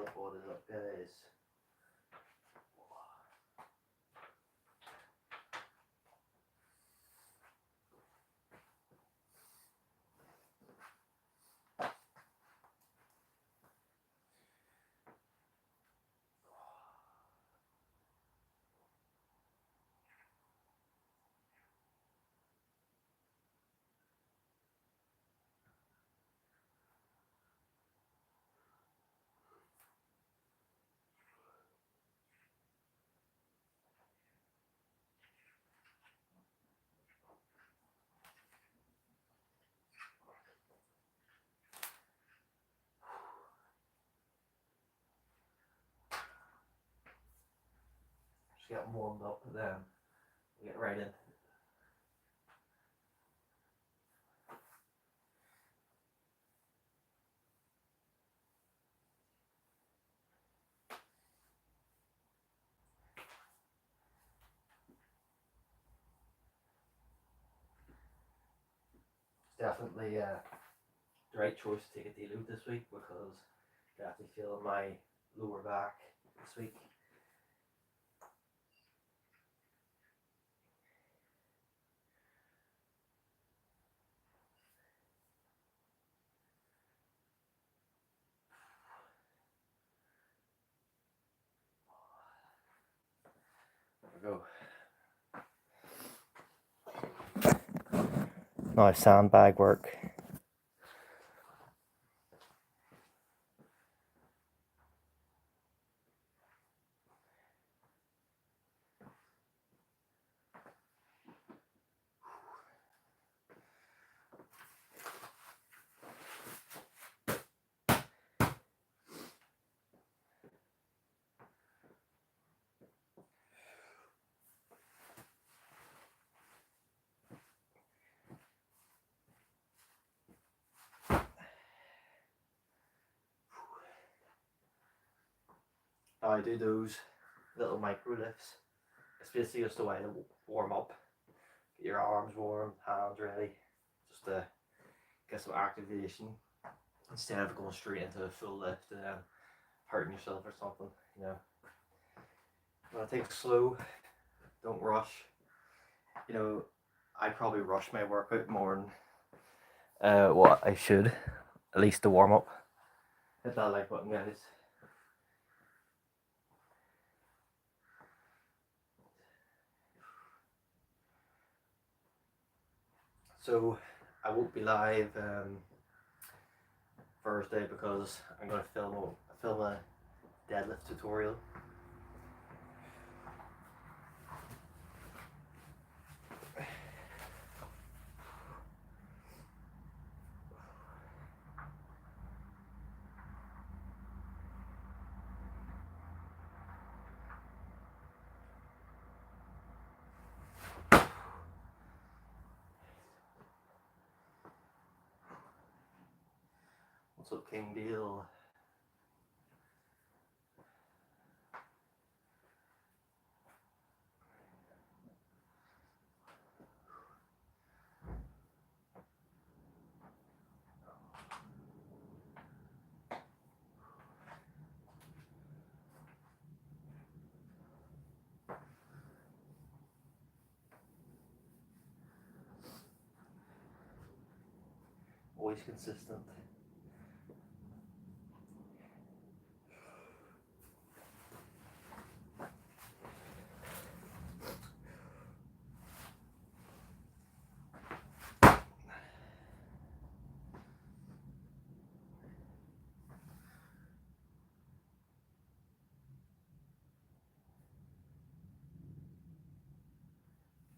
tripod is up, guys. Just getting warmed up, then we get right in. It's definitely the right choice to take a deload this week because I definitely feel my lower back this week. There we go. Now sandbag work. I do those little micro lifts. It's basically just a way to warm up, get your arms warm, hands ready, just to get some activation instead of going straight into a full lift and then hurting yourself or something, you know. But I take it slow, don't rush. You know, I probably rush my workout more than what I should, at least to warm up. Hit that like button, guys. So I won't be live Thursday because I'm going to film a deadlift tutorial. What's up, King Deal? Always consistent.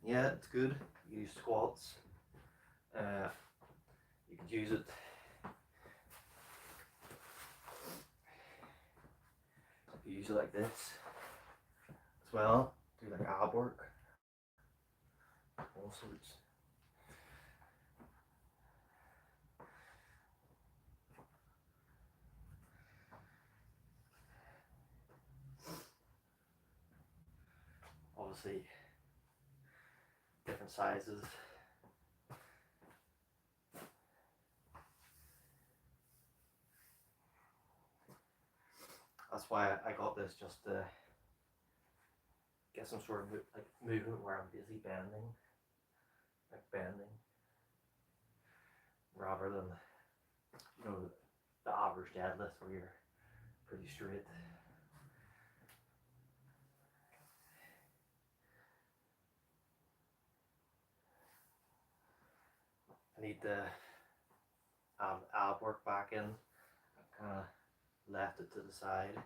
Yeah, it's good. You use squats. You could use it. You use it like this as well. Do like ab work. All sorts. Obviously, different sizes. that's why I got this, just to get some sort of like movement where I'm basically bending, rather than, you know, the average deadlift where you're pretty straight. I need to add ab work back in. I kind of left it to the side.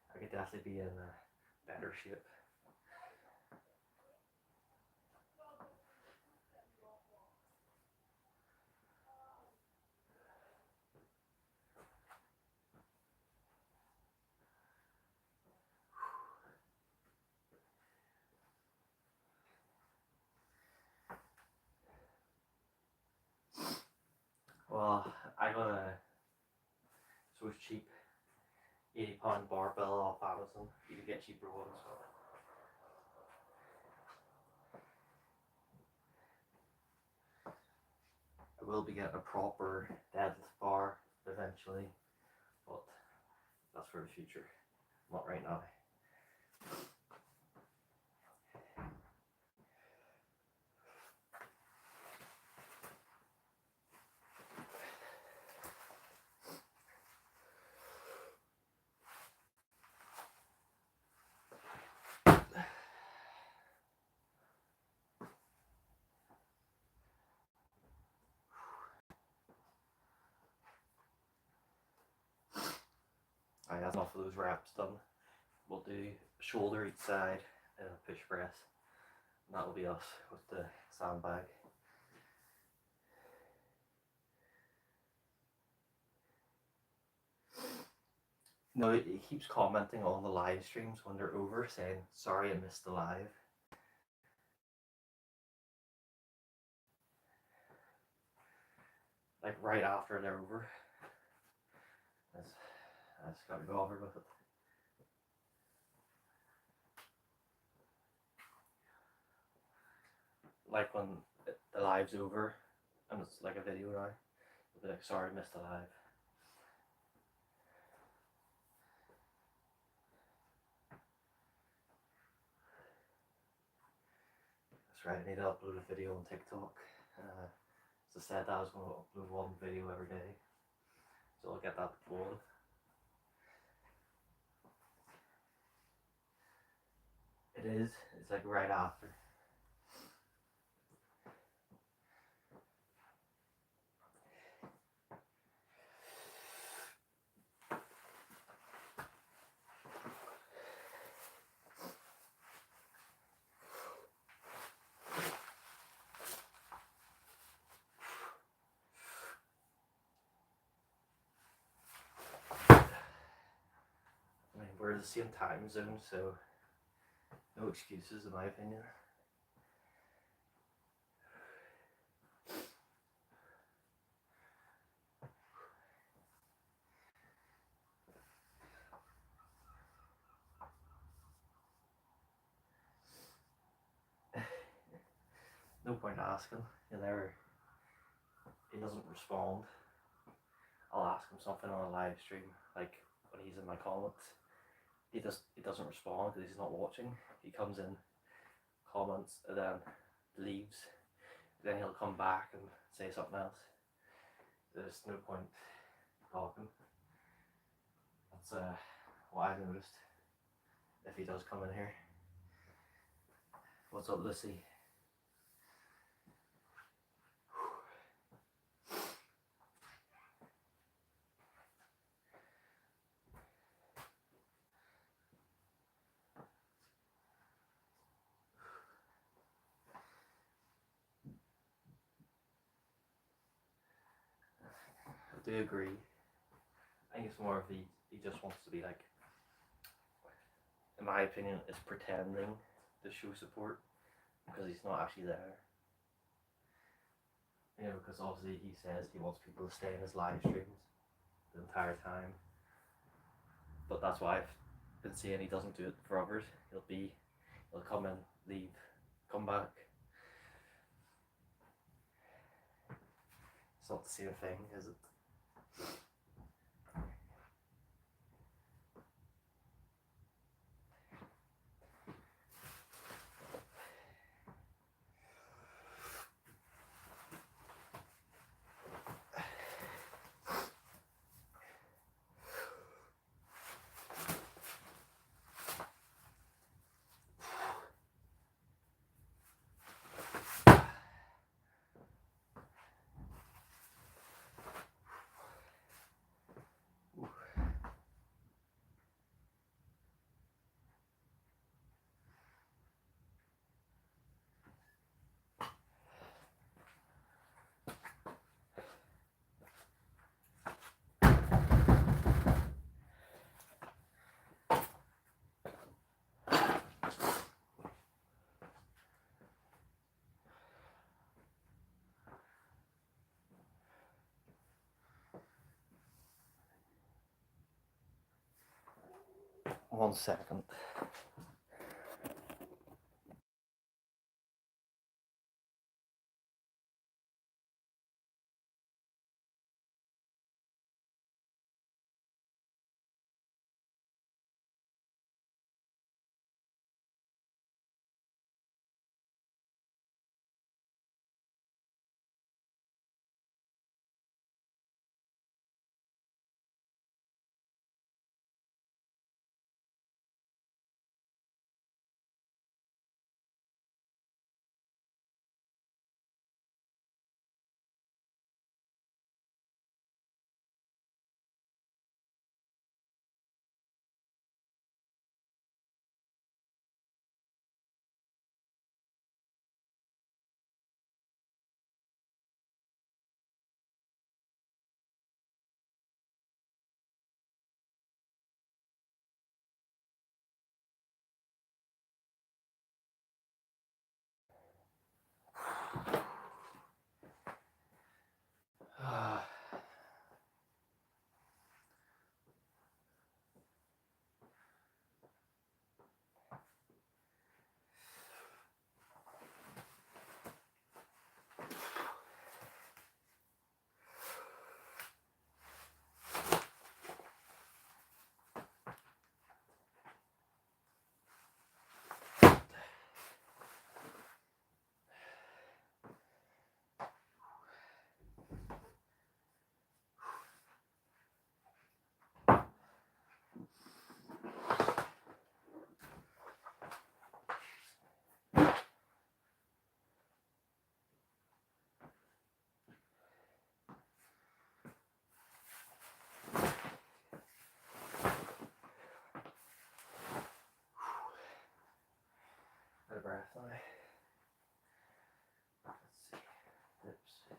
I could definitely be in a better shape. Well, I got a so cheap 80-pound barbell off Amazon. You can get cheaper ones. I will be getting a proper deadlift bar eventually, but that's for the future, not right now. Alright, that's enough of those reps done. We'll do shoulder each side and a push press. And that'll be us with the sandbag. No, he keeps commenting on the live streams when they're over, saying, sorry I missed the live. Like right after they're over. I just gotta go over with it. Like when the live's over and it's like a video now, I'll be like, sorry I missed the live. That's right, I need to upload a video on TikTok. As I said, I was going to upload one video every day, so I'll get that going. It is, it's like right after. I mean, we're in the same time zone, so no excuses in my opinion. No point asking, he doesn't respond. I'll ask him something on a live stream, like when he's in my comments. He doesn't respond because he's not watching. He comes in, comments, and then leaves. Then he'll come back and say something else. There's no point talking. That's what I've noticed. If he does come in here. What's up, Lucy? do agree. I think it's more of he just wants to be like, in my opinion, is pretending to show support because he's not actually there. You know, because obviously he says he wants people to stay in his live streams the entire time. But that's why I've been seeing he doesn't do it for others. He'll come in, leave, come back. It's not the same thing, is it? One second. Out of breath now. Let's see. Dips.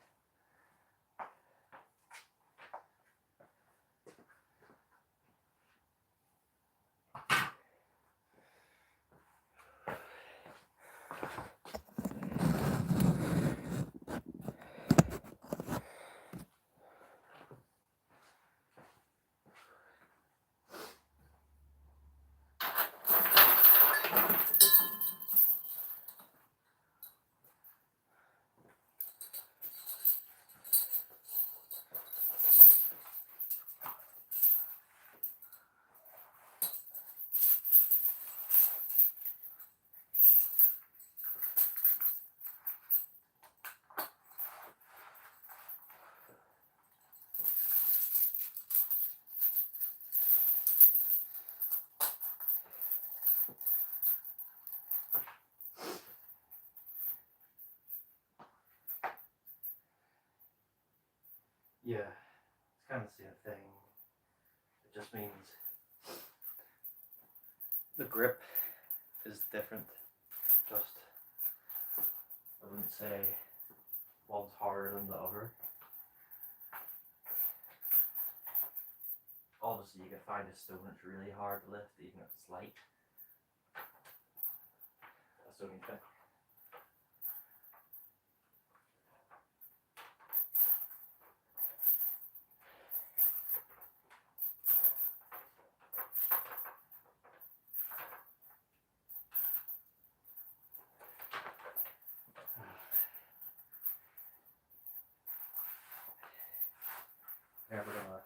Yeah, it's kind of the same thing. It just means the grip is different. Just, I wouldn't say one's harder than the other. So you can find a stone that's really hard to lift, even if it's light. That's the only thing. Never gonna.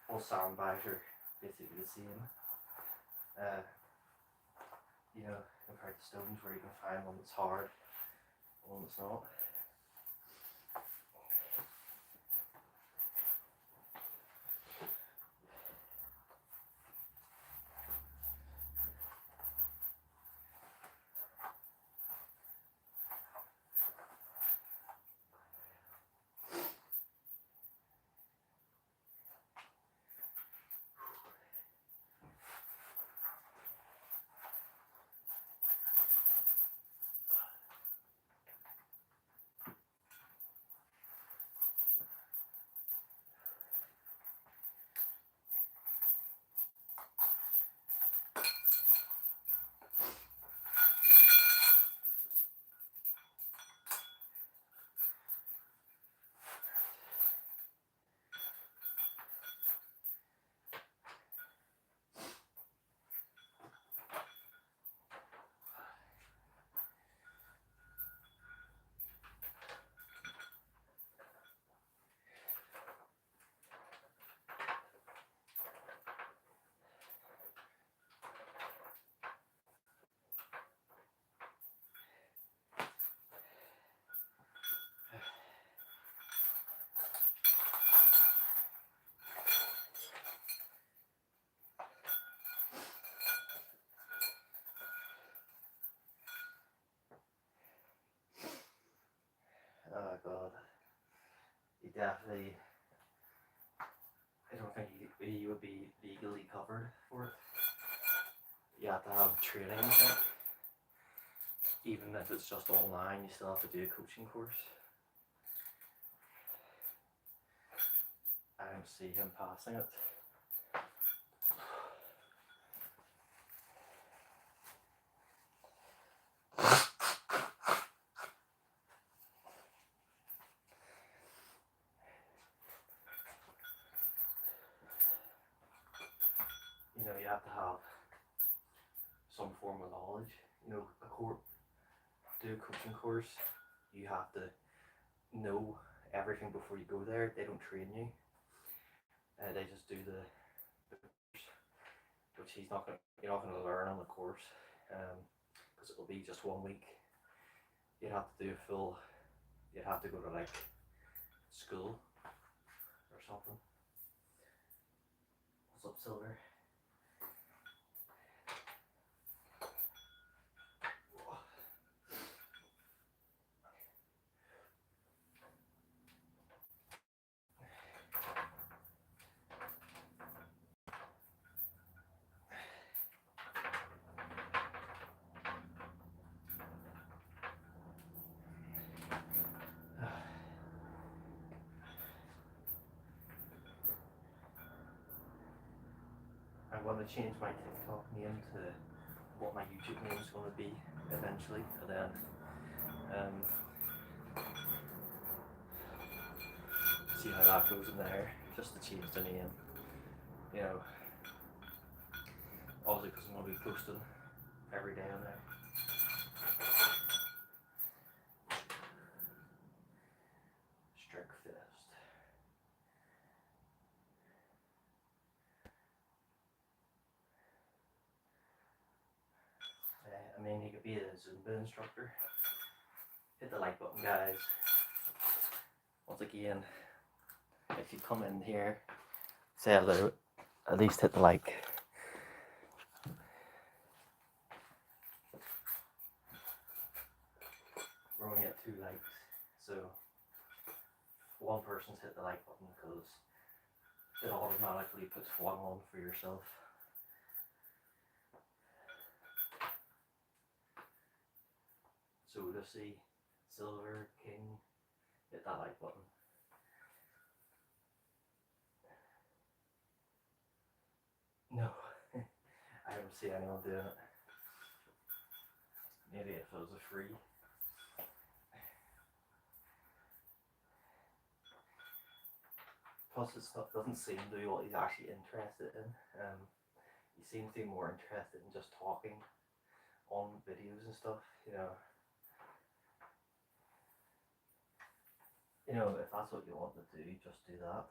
All sandbags are basically the same. You know, compared to stones where you can find one that's hard, one that's not. Oh god. He definitely. I don't think he would be legally covered for it. You have to have training with it. Even if it's just online, you still have to do a coaching course. I don't see him passing it. You know, you have to have some form of knowledge. You know, do a coaching course, you have to know everything before you go there. They don't train you. They just do the course, which you're not gonna learn on the course, because it'll be just 1 week. You'd have to do a full. You'd have to go to like school or something. What's up, Silver? I'm going to change my TikTok name to what my YouTube name is going to be eventually, and then see how that goes in there, just to change the name. You know, obviously because I'm going to be posting every day on there. Strict fist. I mean, you could be a Zumba instructor. Hit the like button, guys. Once again, if you come in here, say hello, at least hit the like. We're only at 2 likes, so one person's hit the like button because it automatically puts one on for yourself. So to see Silver King, hit that like button. see anyone doing it. Maybe if it was a free. Plus, it doesn't seem to be what he's actually interested in. He seems to be more interested in just talking on videos and stuff. If that's what you want to do, just do that.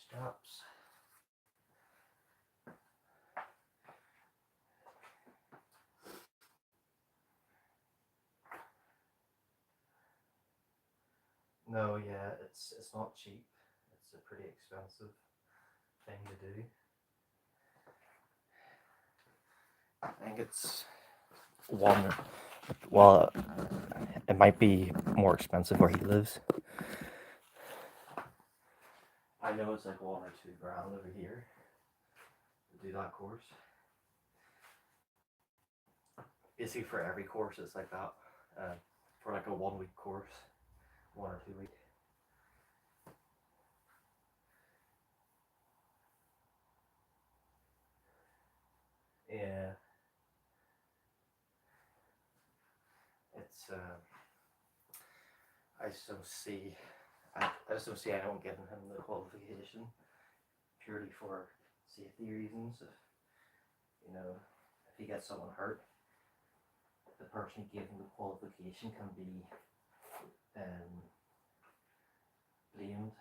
Straps. No, yeah, it's not cheap. It's a pretty expensive thing to do. I think it's one. Well, it might be more expensive where he lives. I know it's like $1 or $2 over here to do that course. Basically, for every course, it's like that. For like a 1 week course, 1 or 2 week. Yeah. It's I just don't see anyone giving him the qualification purely for safety reasons. If he gets someone hurt, the person giving the qualification can be blamed.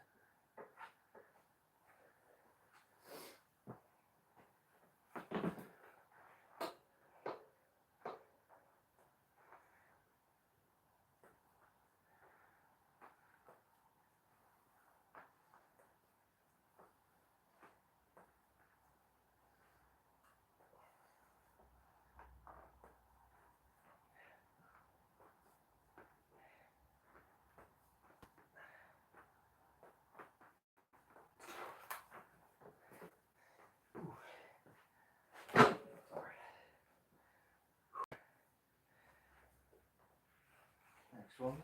Next one.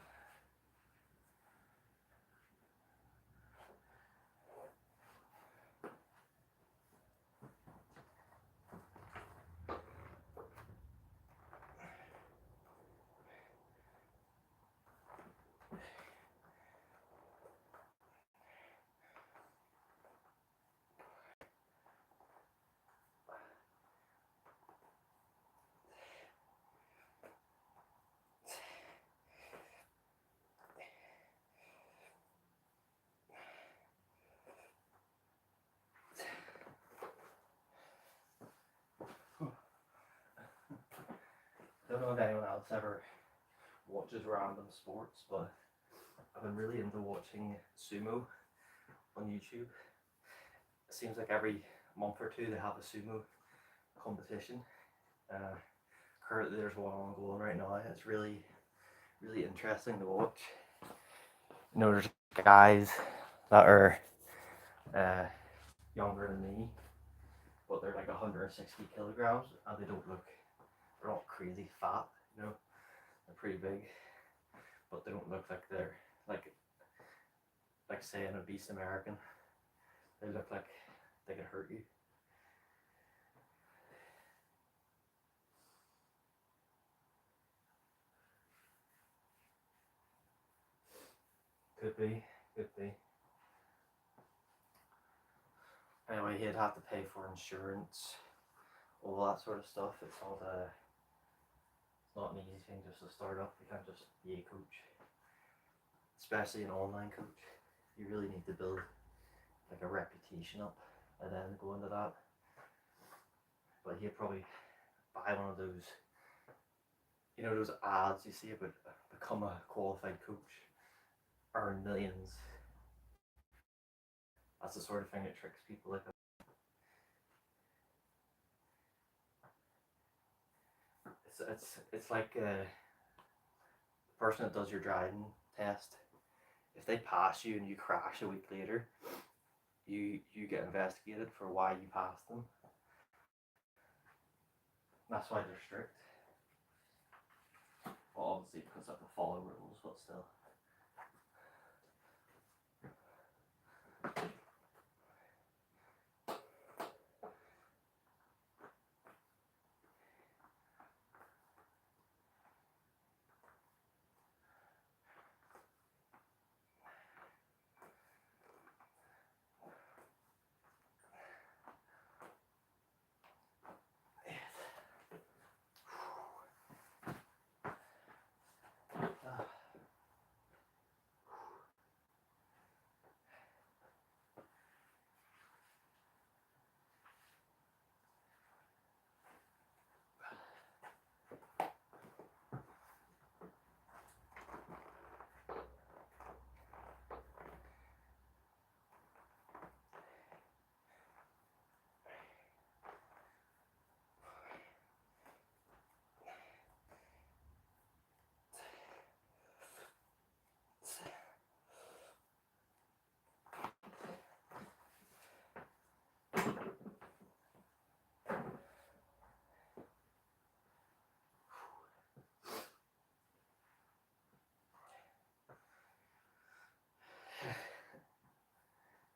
Don't know if anyone else ever watches random sports, but I've been really into watching Sumo on YouTube. It seems like every month or two they have a Sumo competition. Currently there's one ongoing right now. It's really, really interesting to watch. There's guys that are younger than me, but they're like 160 kilograms, and they don't look, they're not crazy fat, you know, they're pretty big, but they don't look like they're like say an obese American. They look like they can hurt you. Could be, could be. Anyway, he'd have to pay for insurance, all that sort of stuff. It's not an easy thing just to start up. You can't just be a coach, especially an online coach. You really need to build like a reputation up and then go into that. But he'd probably buy one of those, you know, those ads you see about become a qualified coach, earn millions. That's the sort of thing that tricks people like that. It's like the person that does your driving test. If they pass you and you crash a week later, you get investigated for why you passed them. That's why they're strict. Well, obviously because they have to follow rules, but still.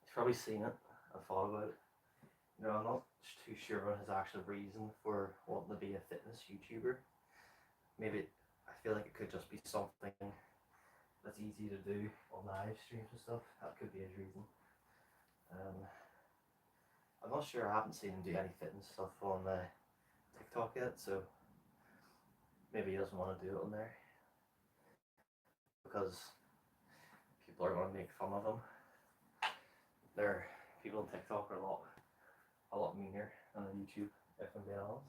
He's probably seen it and thought about it. You know, I'm not too sure on his actual reason for wanting to be a fitness YouTuber. Maybe I feel like it could just be something that's easy to do on live streams and stuff. That could be his reason. I'm not sure. I haven't seen him do any fitness stuff on TikTok yet, so maybe he doesn't want to do it on there because people are going to make fun of him. People on TikTok are a lot meaner than on YouTube, if I'm being honest.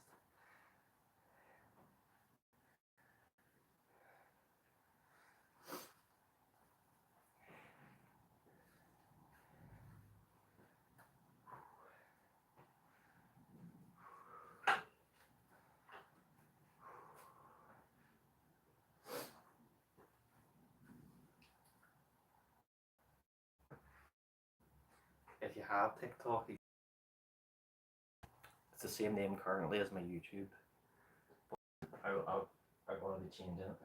If you have TikTok, it's the same name currently as my YouTube. I want to be changing it.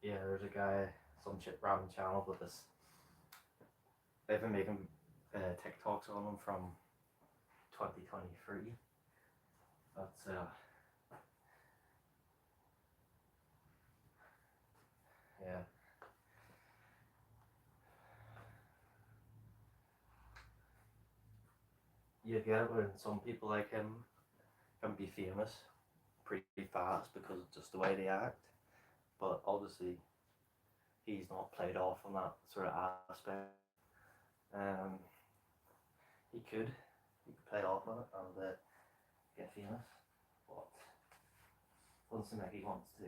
Yeah, there's a guy, some random channel with this. They've been making TikToks on them from 2023. That's yeah. You get it when some people like him can be famous pretty fast because of just the way they act. But obviously, he's not played off on that sort of aspect. Um, he could play off on it and get famous, but doesn't seem like he wants to.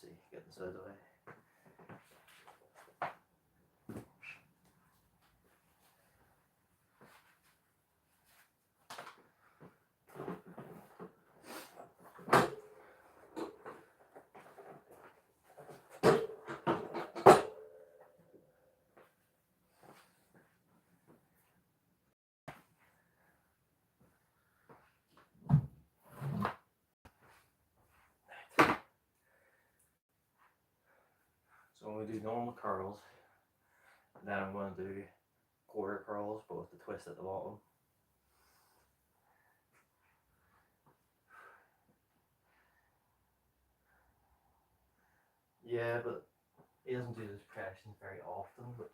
see, get this out of the way. So I'm going to do normal curls, and then I'm going to do quarter curls, but with the twist at the bottom. Yeah, but he doesn't do this pressing very often, which,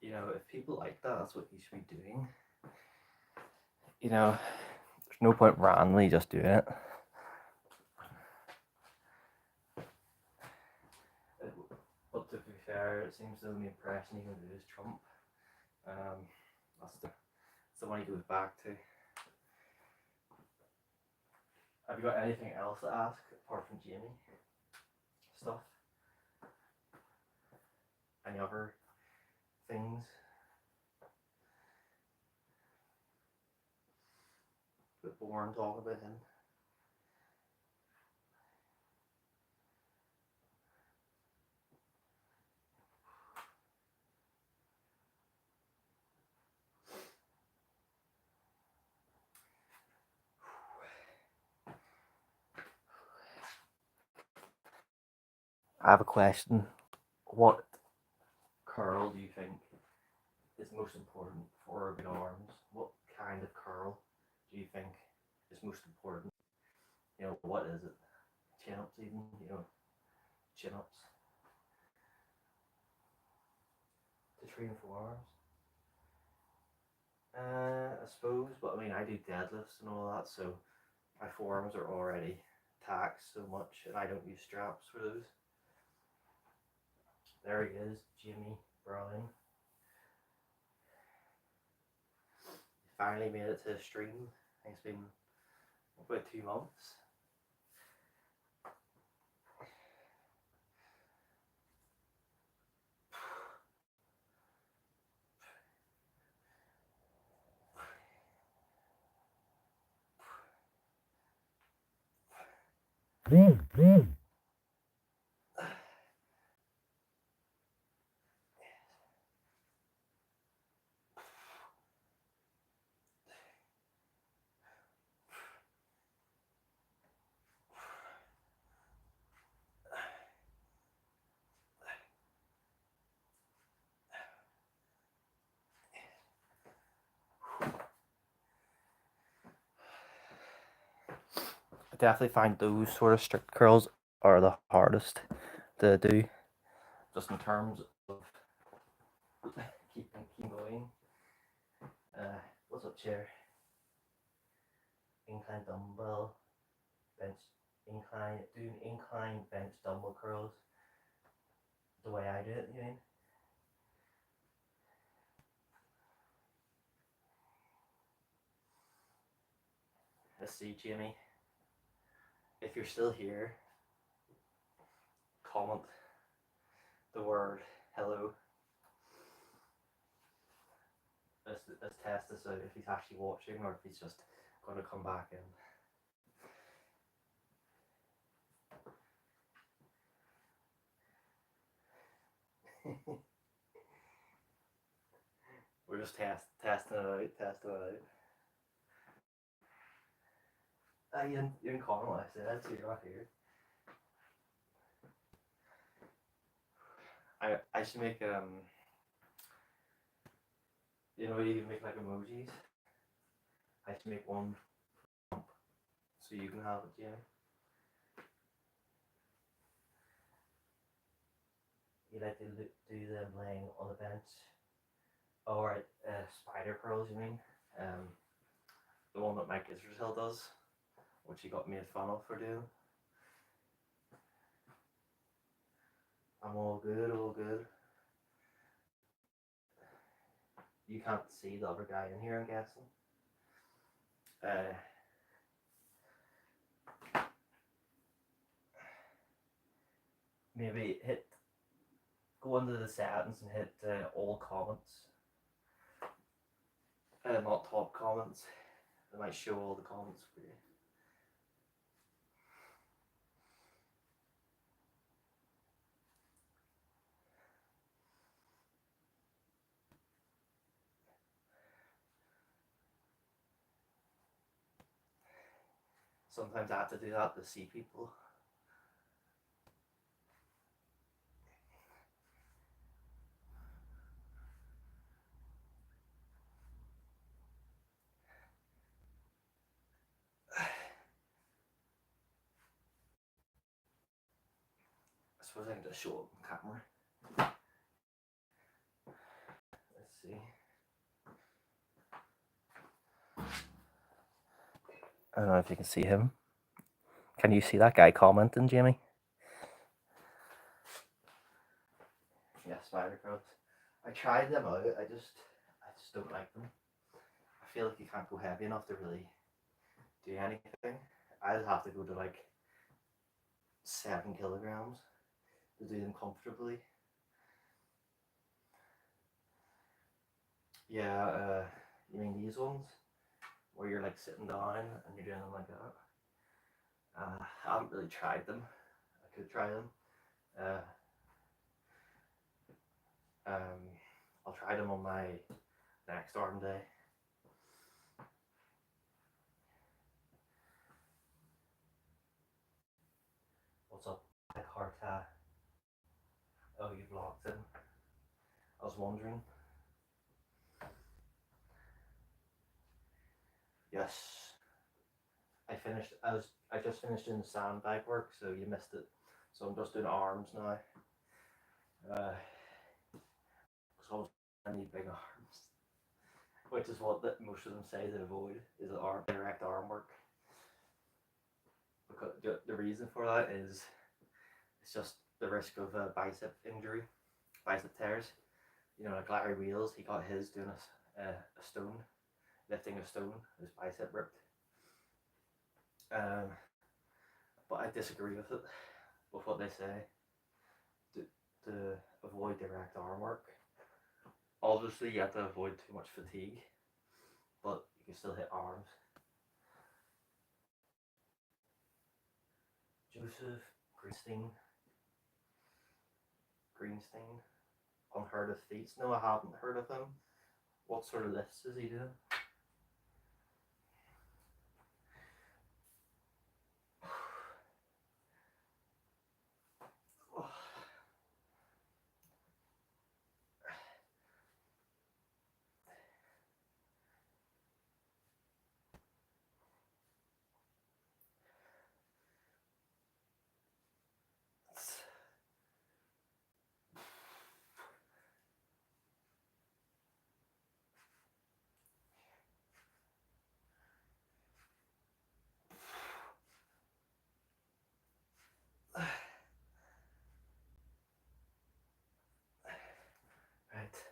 you know, if people like that, that's what you should be doing. You know, there's no point randomly just doing it. But to be fair, it seems the only impression he can do is Trump. That's the one he goes back to. Have you got anything else to ask apart from Jamie stuff? Any other things? A bit boring talking about him. I have a question. What curl do you think is most important for good arms? What kind of curl do you think is most important? You know, what is it? Chin ups, even, you know, chin ups to train forearms. I suppose, but I mean, I do deadlifts and all that, so my forearms are already taxed so much, and I don't use straps for those. There he is, Jimmy Brown. Finally made it to the stream. It's been about 2 months. I definitely find those sort of strict curls are the hardest to do, just in terms of keeping going. What's up, chair? Incline dumbbell, bench, doing incline bench dumbbell curls the way I do it, you mean? Let's see, Jamie. If you're still here, comment the word hello. Let's test this out if he's actually watching or if he's just going to come back in. We're just testing it out. You didn't comment what I said, so you're not here. I should make you know, you can make like emojis. I should make one so you can have it, Jamie. You like to do them laying on the bench. Oh, right, spider curls, you mean? The one that Mike Israel does, which he got made fun of for doing. I'm all good, all good. You can't see the other guy in here, I'm guessing. maybe go into the settings and hit all comments, not top comments. It might show all the comments for you. Sometimes I have to do that to see people. I suppose I can just show it on camera. Let's see. I don't know if you can see him. Can you see that guy commenting, Jamie? Yeah, spider crabs. I tried them out. I just don't like them. I feel like you can't go heavy enough to really do anything. I'd have to go to like 7 kilograms to do them comfortably. Yeah, you mean these ones where you're like sitting down and you're doing them like that? I haven't really tried them. I could try them. I'll try them on my next arm day. What's up, Harta? Oh, you've locked in. I was wondering. Yes, I just finished doing the sandbag work, so you missed it. So I'm just doing arms now. So I need big arms, which is what most of them say to avoid is direct arm work. Because the reason for that is it's just the risk of a bicep injury, bicep tears. You know, like Larry Wheels, he got his doing a stone, lifting a stone, his bicep ripped. But I disagree with it, with what they say, to avoid direct arm work. Obviously, you have to avoid too much fatigue, but you can still hit arms. Joseph Greenstein, unheard of feats. No, I haven't heard of him. What sort of lifts is he doing?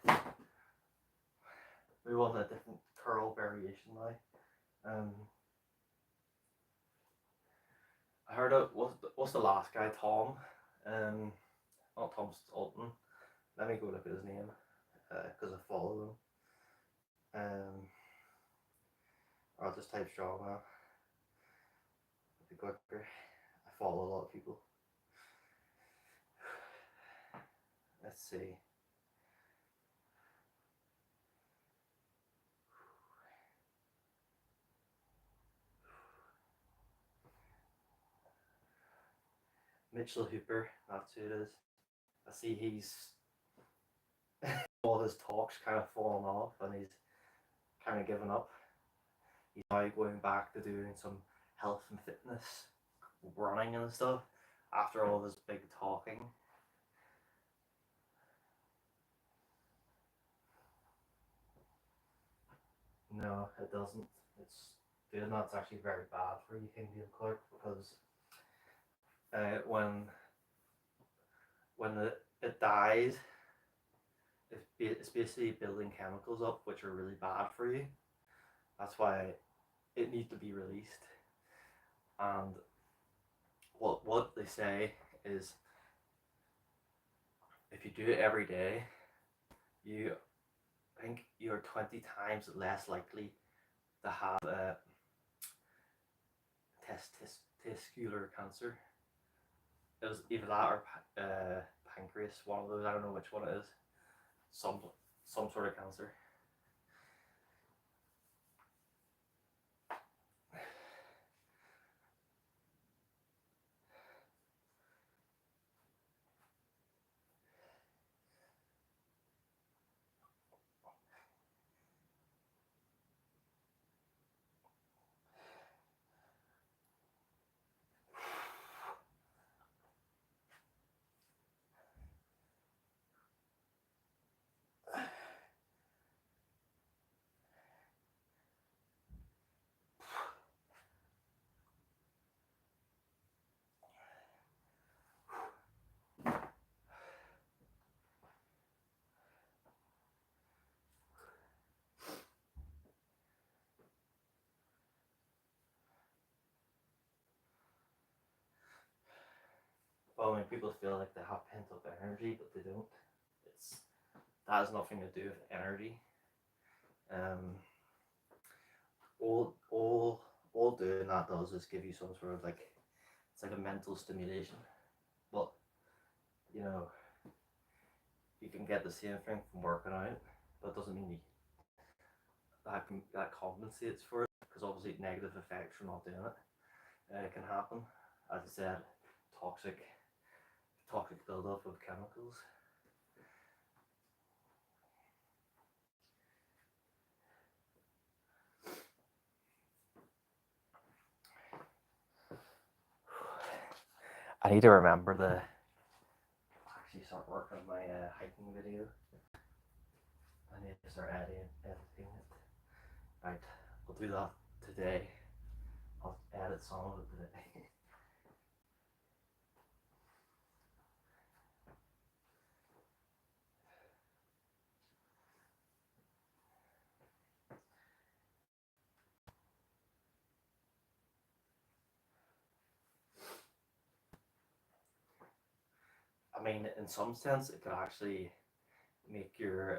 Right. We want a different curl variation now. I heard of what's the last guy, Tom? Not Tom Stolton. Let me go look at his name because I follow him. Or I'll just type Strongman. It'll be quicker. I follow a lot of people. Let's see. Mitchell Hooper, that's who it is. I see he's all his talks kind of fallen off and he's kind of given up. He's now going back to doing some health and fitness, running and stuff after all this big talking. No, it doesn't. It's doing that's actually very bad for you, Indian Clark, because when it dies, it's basically building chemicals up which are really bad for you. That's why it needs to be released. And what they say is if you do it every day, you I think you're 20 times less likely to have testicular cancer. It was either that or pancreas, one of those. I don't know which one it is. Some sort of cancer. Well, I mean, people feel like they have pent up energy, but they don't. It's that has nothing to do with energy. Um, all doing that does is give you some sort of like it's like a mental stimulation. But you know, you can get the same thing from working out, but it doesn't mean that compensates for it because obviously negative effects from not doing it can happen. As I said, toxic buildup of chemicals. I need to remember to actually start working on my hiking video. I need to start editing it. Right, I'll do that today. I'll edit some of it today. I mean, in some sense, it could actually make your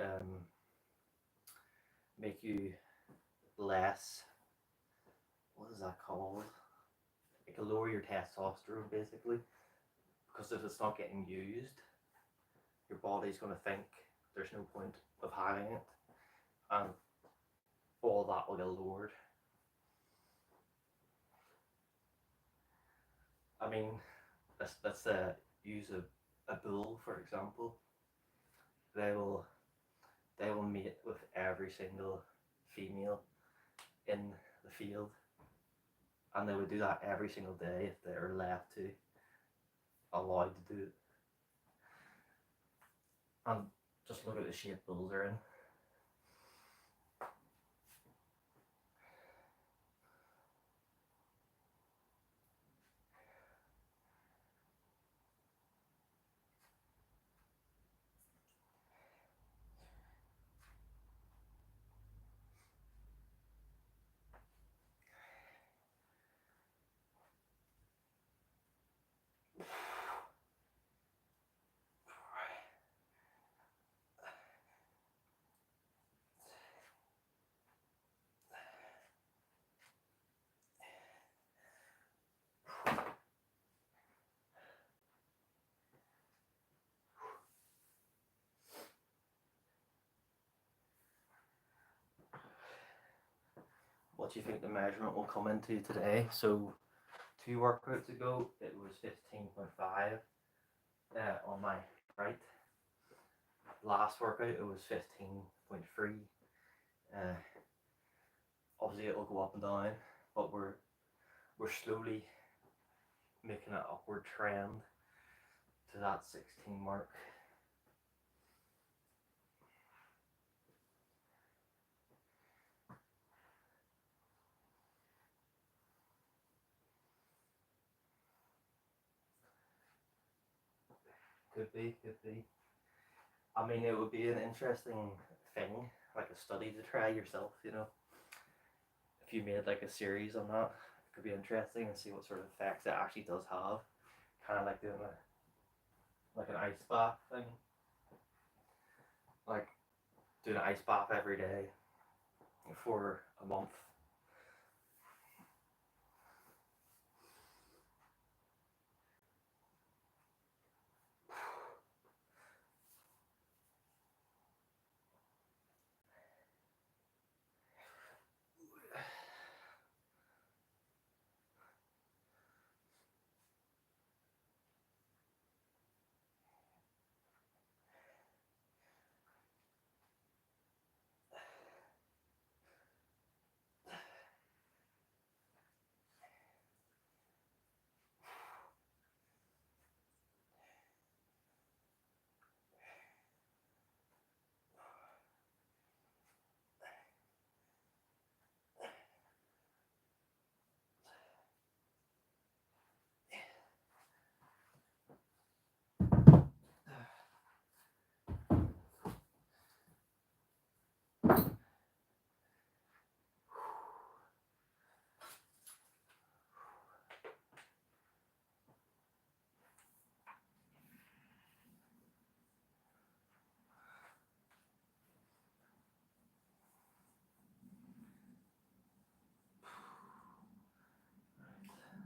make you less. What is that called? It can lower your testosterone basically, because if it's not getting used, your body's going to think there's no point of having it, and all that will get lowered. I mean, let's use a bull for example. They will mate with every single female in the field, and they would do that every single day if they are left to allowed to do it. And just look at the shape bulls they're in. What do you think the measurement will come into today? So 2 workouts ago it was 15.5 on my right. Last workout it was 15.3. Obviously it'll go up and down, but we're slowly making an upward trend to that 16 mark. Could be. I mean, it would be an interesting thing, like a study to try yourself, you know. If you made like a series on that, it could be interesting and see what sort of effects it actually does have. Kind of like doing like an ice bath thing. like doing an ice bath every day for a month.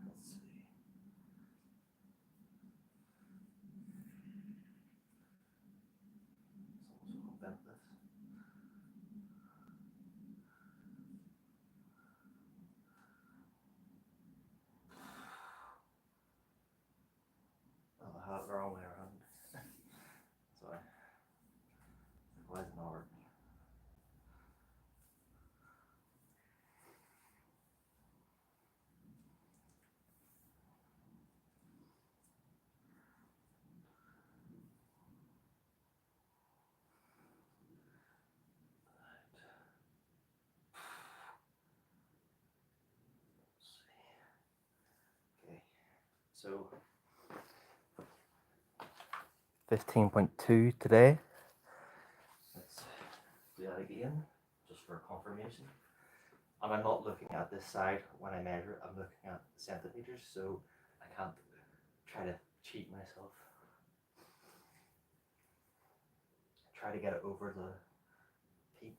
Let's see. Someone's bent this. Oh, I have it the wrong way around. Sorry. Why is it not working? Okay, so 15.2 today. Let's do that again, just for confirmation. And I'm not looking at this side when I measure it, I'm looking at centimeters, so I can't try to cheat myself. Try to get it over the peak.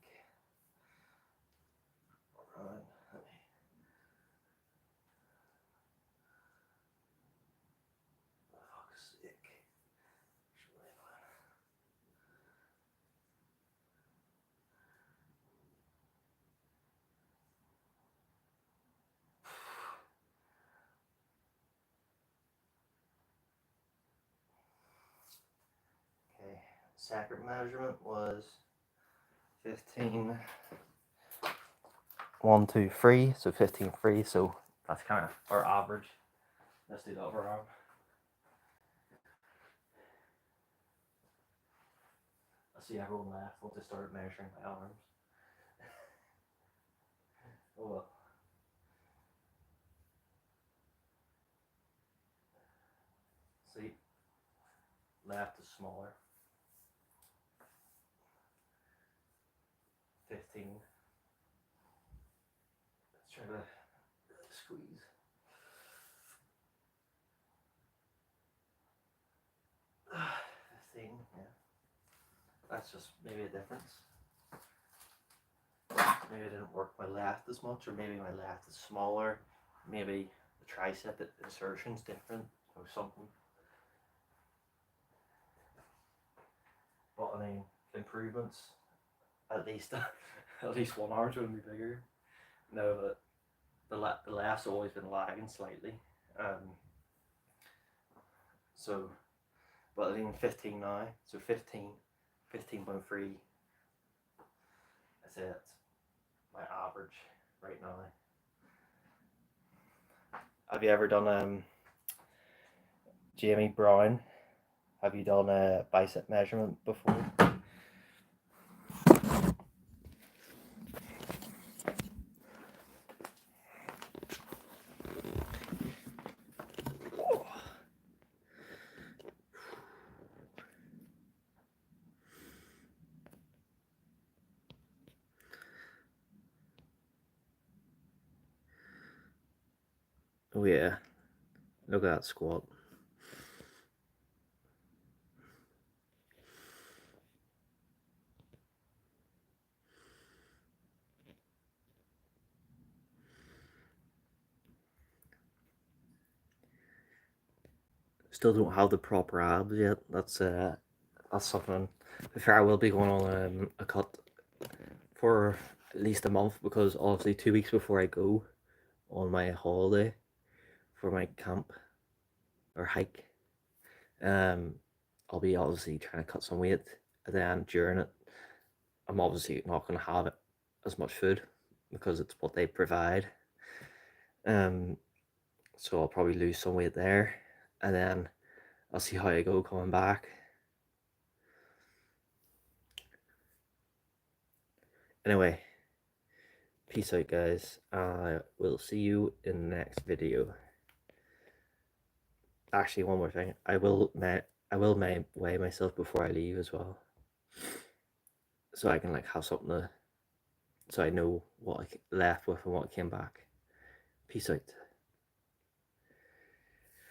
Alright, fuck's sake. Okay, second measurement was 15, 1, 2, 3, so 15.3, so that's kind of our average. Let's do the other arm. I see everyone laughed once I started measuring my arms. Oh well. See, left is smaller. 15. Let's try to squeeze. 15, yeah. That's just maybe a difference. Maybe I didn't work my left as much, or maybe my left is smaller. Maybe the tricep insertion's different, or something. But I mean, improvements. At least, at least one arm's going to be bigger. No, but the left's always been lagging slightly. So, but I think 15 now. So 15, 15.3. I say that's my average right now. Have you ever done Jamie Brown? Have you done a bicep measurement before? Oh yeah, look at that squat. Still don't have the proper abs yet. That's something. Fair, I will be going on a cut for at least a month, because obviously 2 weeks before I go on my holiday for my camp or hike, I'll be obviously trying to cut some weight, and then during it, I'm obviously not going to have it as much food because it's what they provide. So I'll probably lose some weight there, and then I'll see how I go coming back. Anyway, peace out, guys. I will see you in the next video. Actually, one more thing. I will weigh myself before I leave as well, so I can like have something to, so I know what I left with and what came back. Peace out.